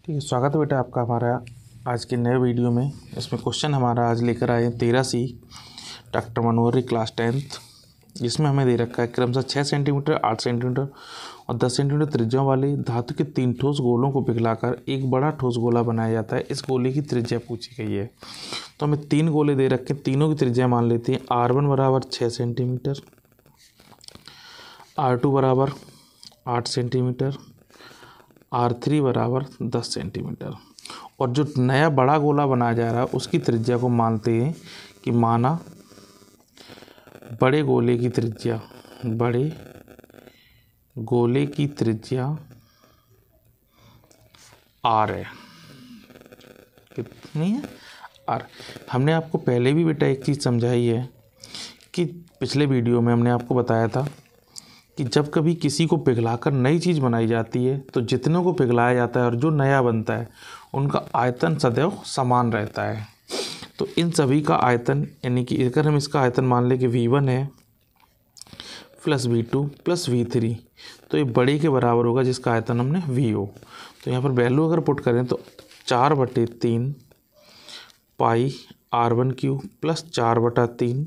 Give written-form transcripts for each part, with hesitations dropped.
ठीक है, स्वागत है बेटा आपका हमारा आज के नए वीडियो में। इसमें क्वेश्चन हमारा आज लेकर आए 13C डॉक्टर मनोहरी क्लास 10th, जिसमें हमें दे रखा है क्रमशः 6 सेंटीमीटर, 8 सेंटीमीटर और 10 सेंटीमीटर त्रिज्या वाले धातु के 3 ठोस गोलों को पिघलाकर एक बड़ा ठोस गोला बनाया जाता है। इस गोले की त्रिज्या पूछी गई है। तो हमें 3 गोले दे रखे, तीनों की त्रिज्या मान लेते हैं। R1 बराबर 6 सेंटीमीटर, R2 बराबर 8 सेंटीमीटर, R3 बराबर 10 सेंटीमीटर। और जो नया बड़ा गोला बनाया जा रहा है उसकी त्रिज्या को मानते हैं कि माना बड़े गोले की त्रिज्या R है। कितनी है? R। हमने आपको पहले भी बेटा एक चीज़ समझाई है कि पिछले वीडियो में हमने आपको बताया था कि जब कभी किसी को पिघलाकर नई चीज़ बनाई जाती है तो जितनों को पिघलाया जाता है और जो नया बनता है उनका आयतन सदैव समान रहता है। तो इन सभी का आयतन, यानी कि अगर हम इसका आयतन मान लें कि V1 है प्लस V2 प्लस V3, तो ये बड़े के बराबर होगा जिसका आयतन हमने VO। तो यहाँ पर वैल्यू अगर पुट करें तो 4/3 पाई R1 क्यूब प्लस 4/3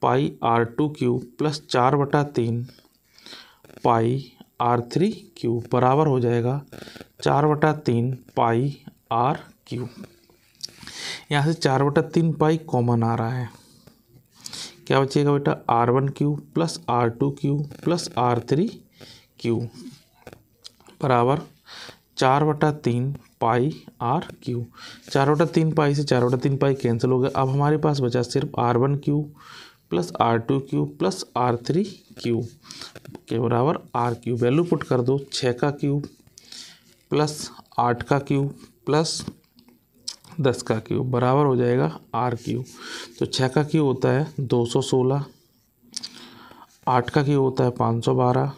पाई R2 क्यूब प्लस 4/3 पाई R3 क्यूब बराबर हो जाएगा 4/3 पाई R क्यूब। यहाँ से 4/3 पाई कॉमन आ रहा है, क्या बचेगा बेटा? R1 cube plus R2 cube plus R3 cube बराबर 4/3 पाई R क्यूब। 4/3 पाई से 4/3 पाई कैंसिल हो गया। अब हमारे पास बचा सिर्फ R1 cube plus R2 cube plus R3 cube के बराबर R क्यूब। वैल्यू पुट कर दो, 6 का क्यूब प्लस 8 का क्यूब प्लस 10 का क्यूब बराबर हो जाएगा R क्यूब। तो 6 का क्यूब होता है 216, 8 का क्यूब होता है 512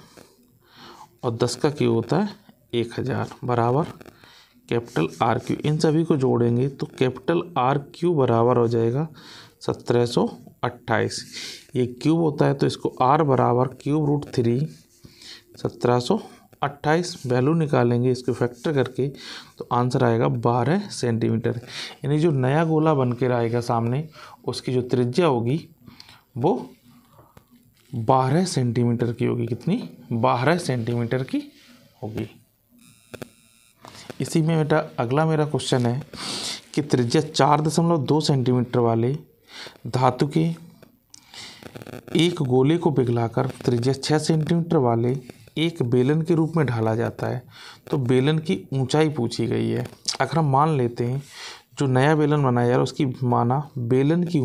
और 10 का क्यूब होता है 1000 बराबर कैपिटल R क्यूब। इन सभी को जोड़ेंगे तो कैपिटल R क्यूब बराबर हो जाएगा 1728। ये क्यूब होता है तो इसको R बराबर क्यूब रूट 3 1728 वैल्यू निकालेंगे इसको फैक्टर करके तो आंसर आएगा 12 सेंटीमीटर। यानी जो नया गोला बन के आएगा सामने उसकी जो त्रिज्या होगी वो 12 सेंटीमीटर की होगी। कितनी? 12 सेंटीमीटर की होगी। इसी में बेटा अगला मेरा क्वेश्चन है कि त्रिज्या 4.2 सेंटीमीटर वाले धातु के एक गोले को पिघलाकर त्रिज्या 6 सेंटीमीटर वाले एक बेलन के रूप में ढाला जाता है। तो बेलन की ऊंचाई पूछी गई है। अगर हम मान लेते हैं जो नया बेलन बनाया जा रहा है उसकी माना बेलन की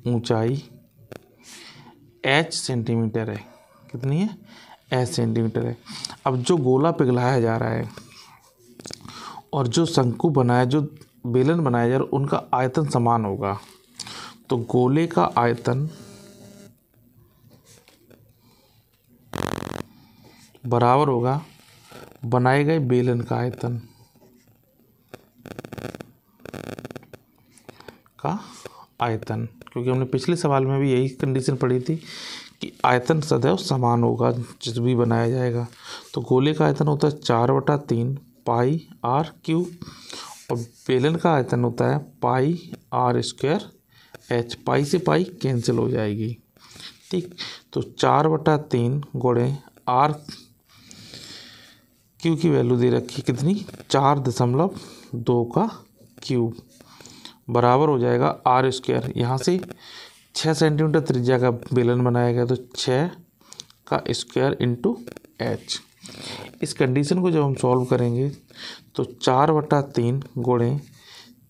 ऊंचाई h सेंटीमीटर है। कितनी है? h सेंटीमीटर है। अब जो गोला पिघलाया जा रहा है और जो शंकु बनाया, जो बेलन बनाया जा रहा है, उनका आयतन समान होगा। तो गोले का आयतन बराबर होगा बनाए गए बेलन का आयतन क्योंकि हमने पिछले सवाल में भी यही कंडीशन पढ़ी थी कि आयतन सदैव समान होगा जिस भी बनाया जाएगा। तो गोले का आयतन होता है 4/3 पाई R क्यूब और बेलन का आयतन होता है पाई R² H। पाई से पाई कैंसिल हो जाएगी, ठीक। तो 4/3 गुणे R क्यू की वैल्यू दे रखी कितनी? 4.2 का क्यूब बराबर हो जाएगा R²। यहाँ से 6 सेंटीमीटर त्रिज्या का बेलन बनाया गया तो 6 का स्क्वायर इंटू H। इस कंडीशन को जब हम सॉल्व करेंगे तो 4/3 गुणे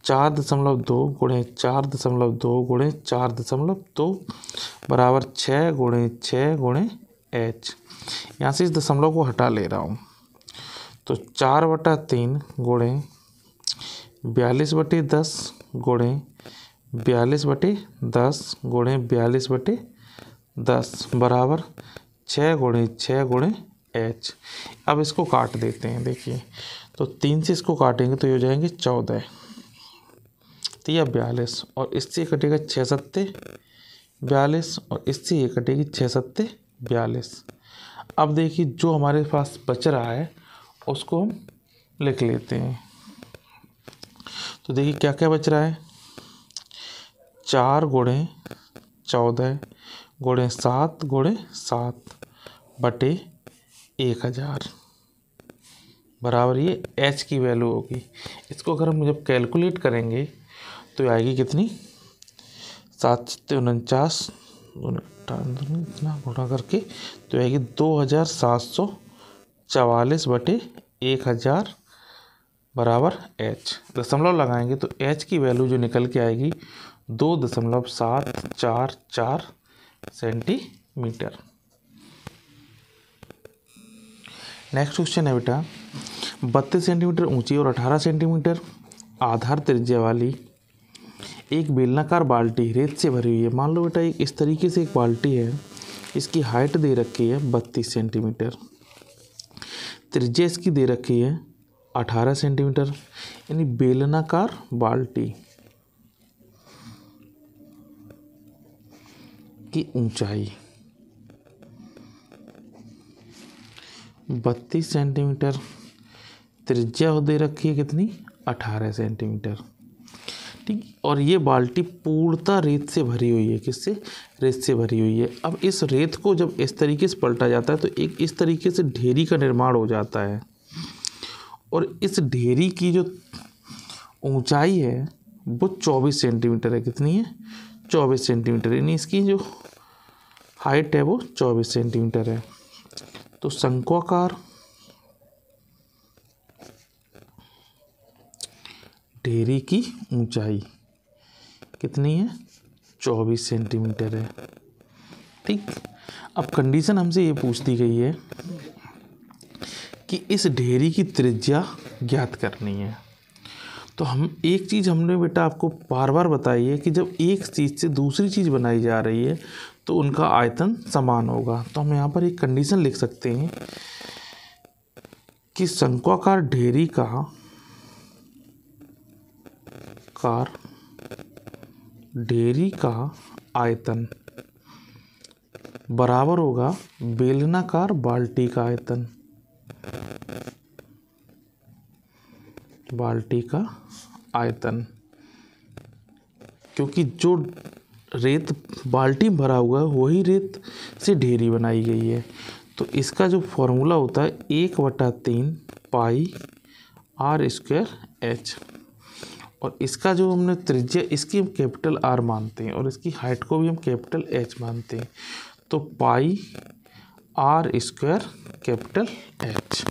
4.2 गुणे 4.2 गुणे 4.2 बराबर 6 गुणे 6 गुणे H। यहाँ से इस दशमलव को हटा ले रहा हूँ तो 4/3 गुणे 42/10 गुणे 42/10 गुणे 42/10 बराबर 6 गुणे 6 गुणे H। अब इसको काट देते हैं। देखिए, तो 3 से इसको काटेंगे तो ये हो जाएंगे 14, 42 और इससे कटेगा 6 सत्ते 42 और इससे ये कटेगी 6 सत्ते 42। अब देखिए जो हमारे पास बच रहा है उसको हम लिख लेते हैं। तो देखिए क्या क्या बच रहा है, 4 गुणे 14 गुणे 7 गुणे 7 बटे 1000 बराबर ये h की वैल्यू होगी। इसको अगर हम जब कैलकुलेट करेंगे तो आएगी कितनी, 749 इतना गुणा करके तो आएगी 2744 बटे 1000 बराबर h। दशमलव लगाएंगे तो h की वैल्यू जो निकल के आएगी 2.744 सेंटीमीटर। नेक्स्ट क्वेश्चन है बेटा, 32 सेंटीमीटर ऊंची और 18 सेंटीमीटर आधार त्रिज्या वाली एक बेलनाकार बाल्टी रेत से भरी हुई है। मान लो बेटा इस तरीके से एक बाल्टी है, इसकी हाइट दे रखी है 32 सेंटीमीटर, त्रिज्या इसकी दे रखी है 18 सेंटीमीटर, यानी बेलनाकार बाल्टी की ऊंचाई 32 सेंटीमीटर, त्रिज्या दे रखी है कितनी, 18 सेंटीमीटर। ठीक, और ये बाल्टी पूर्णतः रेत से भरी हुई है। किससे, रेत से भरी हुई है। अब इस रेत को जब इस तरीके से पलटा जाता है तो एक इस तरीके से ढेरी का निर्माण हो जाता है, और इस ढेरी की जो ऊंचाई है वो 24 सेंटीमीटर है। कितनी है, 24 सेंटीमीटर, यानी इसकी जो हाइट है वो 24 सेंटीमीटर है। तो शंक्वाकार ढेरी की ऊंचाई कितनी है, 24 सेंटीमीटर है। ठीक, अब कंडीशन हमसे ये पूछ दी गई है कि इस ढेरी की त्रिज्या ज्ञात करनी है। तो हम एक चीज़ हमने बेटा आपको बार बार बताई है कि जब एक चीज़ से दूसरी चीज़ बनाई जा रही है तो उनका आयतन समान होगा। तो हम यहाँ पर एक कंडीशन लिख सकते हैं कि शंक्वाकार ढेरी का आयतन बराबर होगा बेलनाकार बाल्टी का आयतन, क्योंकि जो रेत बाल्टी में भरा हुआ है वही रेत से ढेरी बनाई गई है। तो इसका जो फॉर्मूला होता है 1/3 पाई r² h, और इसका जो हमने त्रिज्या इसकी हम कैपिटल R मानते हैं और इसकी हाइट को भी हम कैपिटल H मानते हैं। तो पाई r² कैपिटल H।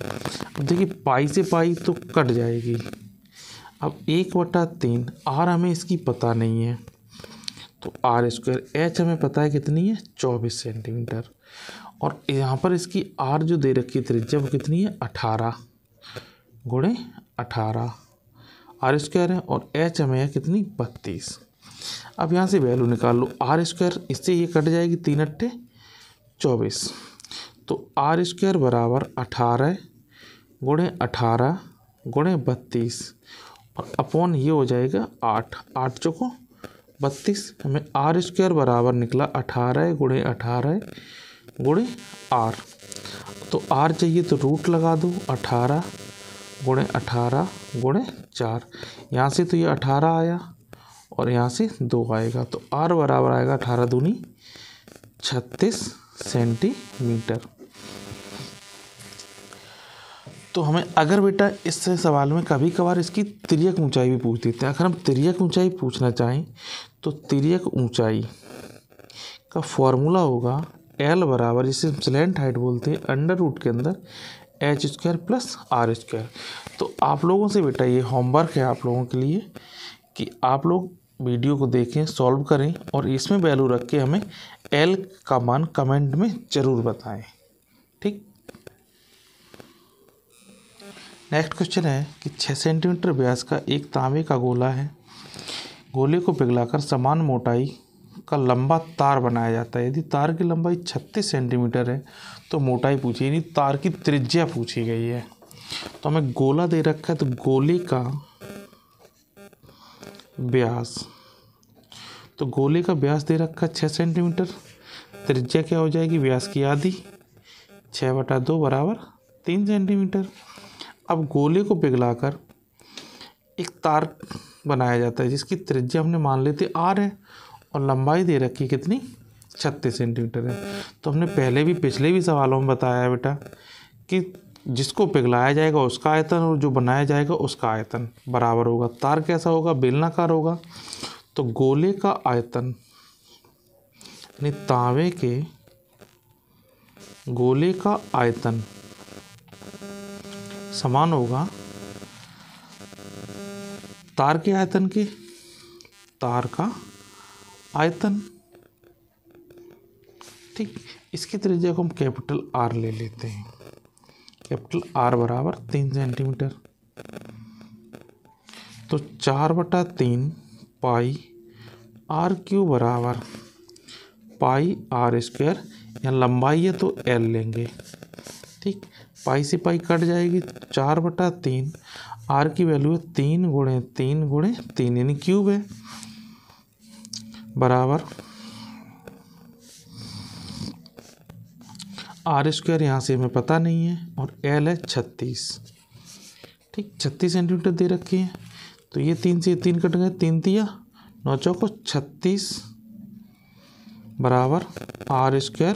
अब देखिए पाई से पाई तो कट जाएगी। अब 1/3 R हमें इसकी पता नहीं है, तो r² H हमें पता है कितनी है, 24 सेंटीमीटर। और यहाँ पर इसकी R जो दे रखी त्रिज्या वो कितनी है, 18 गुणे 18 r² है, और H हमें है कितनी, 32। अब यहाँ से वैल्यू निकाल लो, r², इससे ये कट जाएगी, 3 अट्ठे 24, तो r² बराबर 18 गुणे 18 गुणे 32, और अपॉन ये हो जाएगा 8 चौको 32। हमें r² बराबर निकला 18 गुणे 18 गुणे r। तो r चाहिए तो रूट लगा दो, 18 गुणे 18 गुणे 4, यहाँ से तो ये 18 आया और यहाँ से 2 आएगा, तो r बराबर आएगा 18 दूनी 36 सेंटीमीटर। तो हमें अगर बेटा इस सवाल में कभी कभार इसकी तिर्यक ऊंचाई भी पूछ देते हैं। अगर हम तिर्यक ऊंचाई पूछना चाहें तो तिर्यक ऊंचाई का फॉर्मूला होगा L बराबर, जिसे हम स्लैंट हाइट बोलते हैं, अंडर रूट के अंदर h² प्लस r²। तो आप लोगों से बेटा ये होमवर्क है आप लोगों के लिए कि आप लोग वीडियो को देखें, सॉल्व करें और इसमें वैल्यू रख के हमें L का मान कमेंट में ज़रूर बताएं। ठीक, नेक्स्ट क्वेश्चन है कि 6 सेंटीमीटर व्यास का एक तांबे का गोला है। गोले को पिघलाकर समान मोटाई का लंबा तार बनाया जाता है। यदि तार की लंबाई 36 सेंटीमीटर है तो मोटाई पूछी, यानी तार की त्रिज्या पूछी गई है। तो हमें गोला दे रखा है, तो गोले का व्यास, तो गोले का व्यास दे रखा है 6 सेंटीमीटर, त्रिज्या क्या हो जाएगी, व्यास की आधी 6/2 बराबर 3 सेंटीमीटर। अब गोले को पिघलाकर एक तार बनाया जाता है जिसकी त्रिज्या हमने मान ली थी r है और लंबाई दे रखी कितनी 36 सेंटीमीटर है। तो हमने पहले भी पिछले भी सवालों में बताया है बेटा कि जिसको पिघलाया जाएगा उसका आयतन और जो बनाया जाएगा उसका आयतन बराबर होगा। तार कैसा होगा, बेलनाकार होगा। तो गोले का आयतन यानी तांबे के गोले का आयतन समान होगा तार के आयतन के, तार का आयतन। ठीक, इसकी त्रिज्या को हम कैपिटल R ले लेते हैं। कैपिटल R बराबर 3 सेंटीमीटर। तो 4/3 पाई r³ बराबर पाई r²। यहाँ लंबाई है तो L लेंगे। ठीक, पाई से पाई कट जाएगी। 4/3 r की वैल्यू है 3 × 3 × 3 यानी क्यूब है बराबर r² यहाँ से हमें पता नहीं है और L है 36। ठीक, 36 सेंटीमीटर दे रखी है। तो ये 3 से 3 कट गए, 3 तिया 9 चौको 36 बराबर r² ×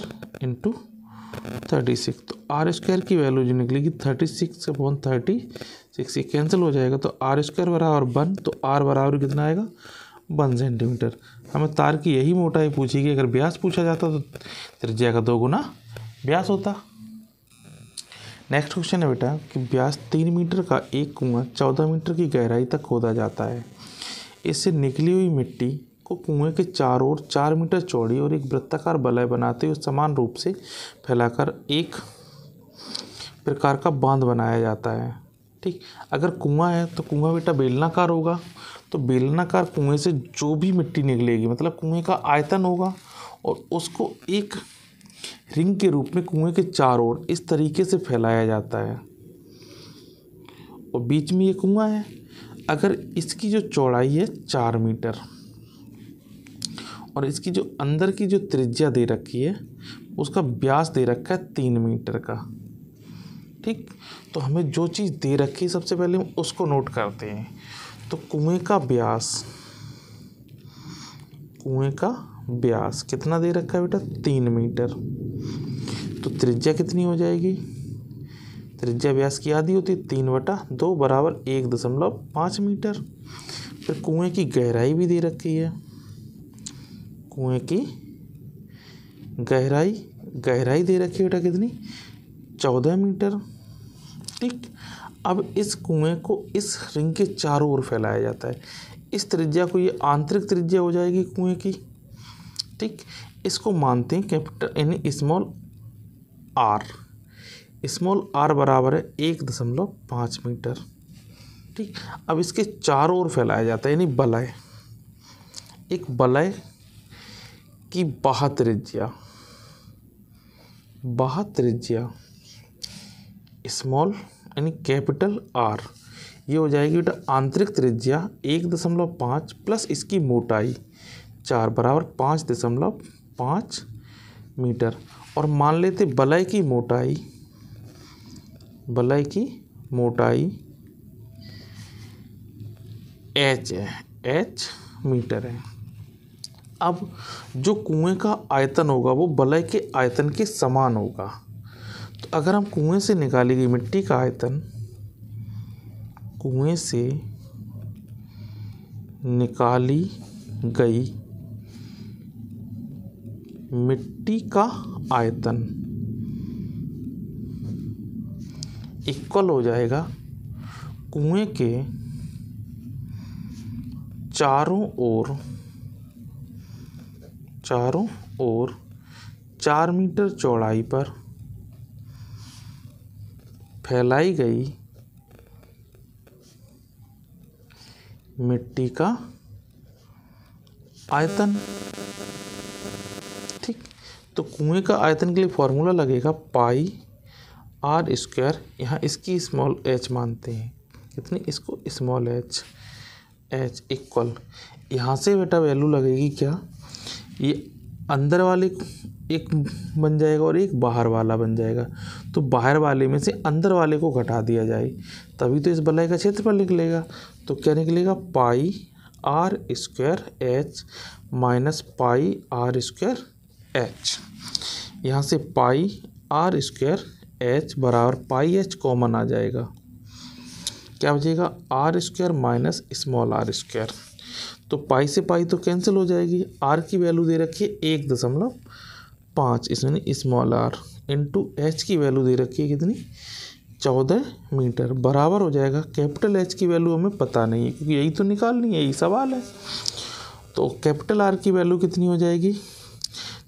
36। तो r² की वैल्यू जो निकलेगी 36/36, ये कैंसिल हो जाएगा। तो r² बराबर 1, तो r बराबर कितना आएगा 1 सेंटीमीटर। हमें तार की यही मोटाई पूछी कि अगर व्यास पूछा जाता तो त्रिज्या का 2 गुना व्यास होता। नेक्स्ट क्वेश्चन है बेटा कि व्यास 3 मीटर का एक कुआं 14 मीटर की गहराई तक खोदा जाता है। इससे निकली हुई मिट्टी को कुएं के चारों ओर 4 मीटर चौड़ी और एक वृत्ताकार बलय बनाते हुए समान रूप से फैलाकर एक प्रकार का बांध बनाया जाता है। ठीक, अगर कुआं है तो कुआं बेटा बेलनाकार होगा। तो बेलनाकार कुएं से जो भी मिट्टी निकलेगी मतलब कुएं का आयतन होगा और उसको एक रिंग के रूप में कुएं के चारों ओर इस तरीके से फैलाया जाता है और बीच में ये कुआं है। अगर इसकी जो चौड़ाई है 4 मीटर और इसकी जो अंदर की जो त्रिज्या दे रखी है उसका व्यास दे रखा है 3 मीटर का। ठीक, तो हमें जो चीज़ दे रखी है सबसे पहले हम उसको नोट करते हैं। तो कुएं का व्यास कितना दे रखा है बेटा 3 मीटर। तो त्रिज्या कितनी हो जाएगी, त्रिज्या व्यास की आधी होती है 3/2 बराबर 1.5 मीटर। फिर कुएं की गहराई भी दे रखी है। कुएं की गहराई दे रखी है बेटा कितनी 14 मीटर। ठीक, अब इस कुएं को इस रिंग के चारों ओर फैलाया जाता है। इस त्रिज्या को ये आंतरिक त्रिज्या हो जाएगी कुएं की। ठीक, इसको मानते हैं कैपिटल यानी स्मॉल r बराबर है 1.5 मीटर। ठीक, अब इसके चारों ओर फैलाया जाता है यानी बलय। एक बलय की बाह्य त्रिज्या स्मॉल यानी कैपिटल R ये हो जाएगी बेटा आंतरिक त्रिज्या 1.5 प्लस इसकी मोटाई 4 बराबर 5.5 मीटर। और मान लेते बलय की मोटाई h है, h मीटर है। अब जो कुएं का आयतन होगा वो बलय के आयतन के समान होगा। तो अगर हम कुएं से निकाली गई मिट्टी का आयतन, कुएं से निकाली गई मिट्टी का आयतन इक्वल हो जाएगा कुएं के चारों ओर 4 मीटर चौड़ाई पर फैलाई गई मिट्टी का आयतन। ठीक, तो कुएं का आयतन के लिए फॉर्मूला लगेगा पाई r²। यहाँ इसकी स्मॉल h मानते हैं कितनी, इसको स्मॉल h इक्वल यहाँ से बेटा वैल्यू लगेगी क्या, ये अंदर वाले एक बन जाएगा और एक बाहर वाला बन जाएगा। तो बाहर वाले में से अंदर वाले को घटा दिया जाए, तभी तो इस वलय का क्षेत्रफल निकलेगा। तो क्या निकलेगा, pi R square H minus pi R square H. यहाँ से पाई आर स्क्वायर एच बराबर पाई एच कॉमन आ जाएगा, क्या बचेगा, R square minus small R square. तो पाई से पाई तो कैंसिल हो जाएगी, आर की वैल्यू दे रखी है 1.5, इसमें स्मॉल आर इंटू एच की वैल्यू दे रखी है कितनी, 14 मीटर, बराबर हो जाएगा। कैपिटल एच की वैल्यू हमें पता नहीं है क्योंकि यही तो निकालनी है, यही सवाल है। तो कैपिटल आर की वैल्यू कितनी हो जाएगी,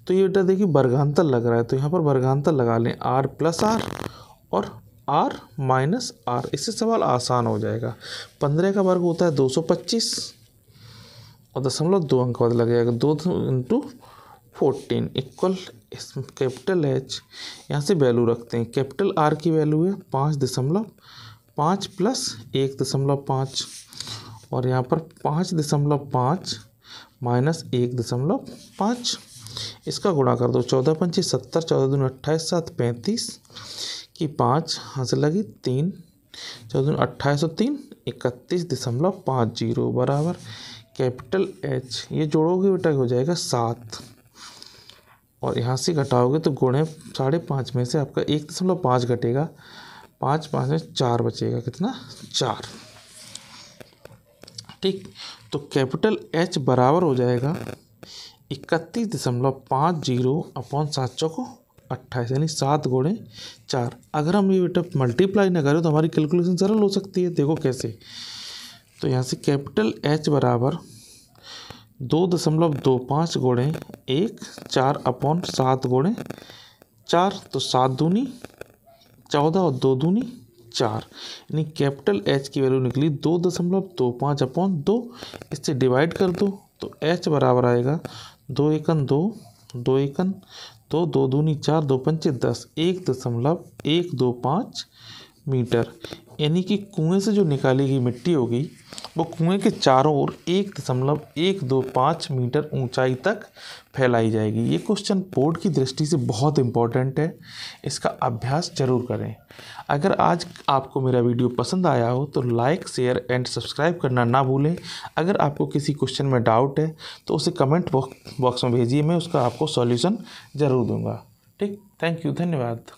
तो ये बेटा देखिए वर्गांतर लग रहा है तो यहाँ पर वर्गांतर लगा लें, आर प्लस आर और आर माइनस आर, इससे सवाल आसान हो जाएगा। 15 का वर्ग होता है 225 और 0.2 अंक बाद लग जाएगा 2 इंटू 14 इक्वल कैपिटल एच, यहाँ से वैल्यू रखते हैं। कैपिटल आर की वैल्यू है 5.5 प्लस 1.5 और यहाँ पर 5.5 माइनस 1.5, इसका गुणा कर दो, 14 पंचे 70, 14 दूनी 28, 7 35 की 5 यहाँ से लगी 3, 14 दूनी 28 और 3 31.50 बराबर कैपिटल एच। ये जोड़ोगे बेटा हो जाएगा 7 और यहाँ से घटाओगे तो गुणे 5.5 में से आपका 1.5 घटेगा, 5 में 4 बचेगा, कितना 4। ठीक, तो कैपिटल एच बराबर हो जाएगा 31.50 अपॉन 7 चौको 28 यानी 7 गुणे 4। अगर हम ये बेटा मल्टीप्लाई ना करें तो हमारी कैलकुलेशन सरल हो सकती है। देखो कैसे, तो यहाँ से कैपिटल एच बराबर 2.25 गुणे 1, 4 अपॉन 7 गुणे 4, तो 7 दूनी 14 और 2 दूनी 4, यानी कैपिटल एच की वैल्यू निकली 2.25 अपॉन 2, इससे डिवाइड कर दो तो एच बराबर आएगा 2 एकन 2, 2 एकन 2, 2 दूनी 4, 2 पंचे 10, 1.125 मीटर। यानी कि कुएं से जो निकाली गई मिट्टी होगी वो कुएं के चारों ओर 1.125 मीटर ऊंचाई तक फैलाई जाएगी। ये क्वेश्चन बोर्ड की दृष्टि से बहुत इम्पोर्टेंट है, इसका अभ्यास जरूर करें। अगर आज आपको मेरा वीडियो पसंद आया हो तो लाइक, शेयर एंड सब्सक्राइब करना ना भूलें। अगर आपको किसी क्वेश्चन में डाउट है तो उसे कमेंट बॉक्स में भेजिए, मैं उसका आपको सॉल्यूशन ज़रूर दूंगा। ठीक, थैंक यू, धन्यवाद।